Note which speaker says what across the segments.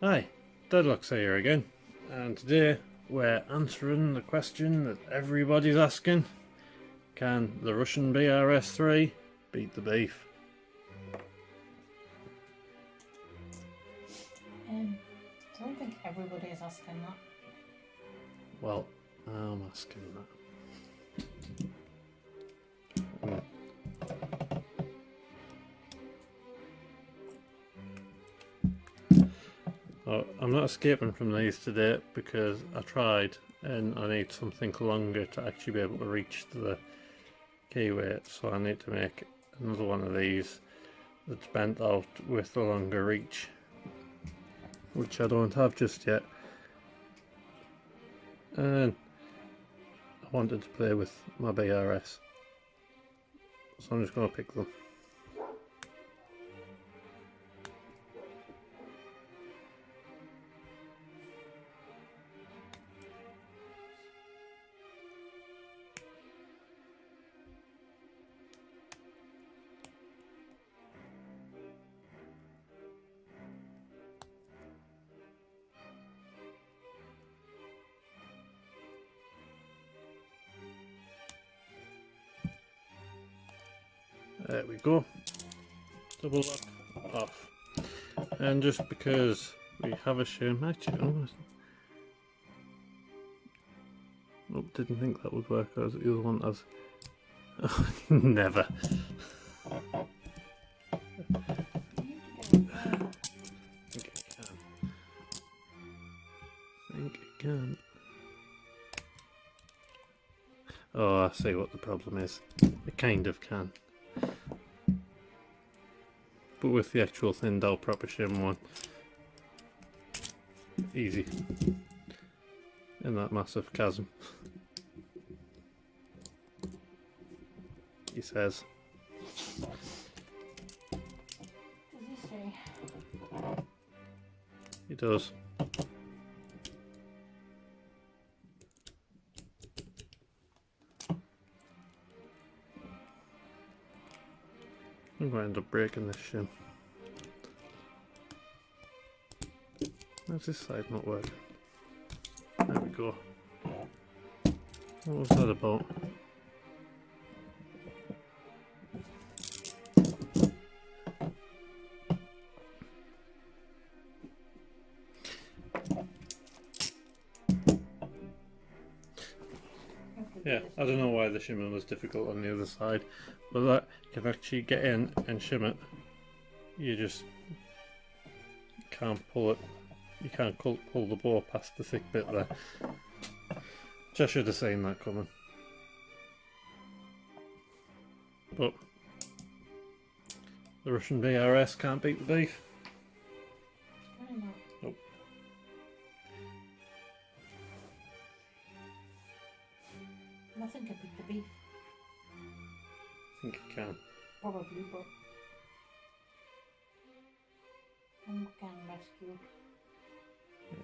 Speaker 1: Hi, Deadlocks here again, and today we're answering the question that everybody's asking: can the Russian BRS3 beat the beef?
Speaker 2: I don't think everybody is asking that.
Speaker 1: Well, I'm asking that. Oh, I'm not escaping from these today because I tried and I need something longer to actually be able to reach the keyway, so I need to make another one of these that's bent out with the longer reach, which I don't have just yet. And I wanted to play with my BRS, so I'm just going to pick them. There we go. Double lock off. And just because we have a shim, actually, oh, didn't think that would work as the other one does. Never. I think it can. Oh, I see what the problem is. It kind of can. But with the actual thin dowel proper shim one, easy. In that massive chasm. He says.
Speaker 2: Does he say?
Speaker 1: He does. I'm going to end up breaking this shim. Where's this side not working? There we go. What was that about? Yeah, I don't know why the shimmer was difficult on the other side, but that you can actually get in and shim it. You just can't pull it. You can't pull the bow past the thick bit there. Which I should have seen that coming. But the Russian BRS can't beat the beef.
Speaker 2: I don't know.
Speaker 1: Nope.
Speaker 2: Nothing can beat the beef.
Speaker 1: I think it can.
Speaker 2: Probably, but I'm getting rescued.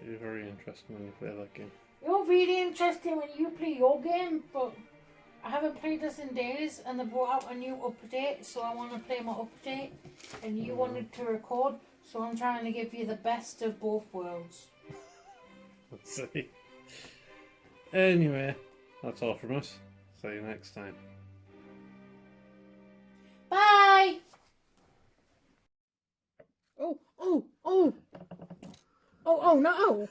Speaker 1: You're very interesting when you play that game.
Speaker 2: You're really interesting when you play your game, but I haven't played this in days, and they brought out a new update, so I want to play my update, and you wanted to record, so I'm trying to give you the best of both worlds.
Speaker 1: Let's see. Anyway, that's all from us. See you next time.
Speaker 2: Bye! Oh, oh, oh! Oh, oh, no!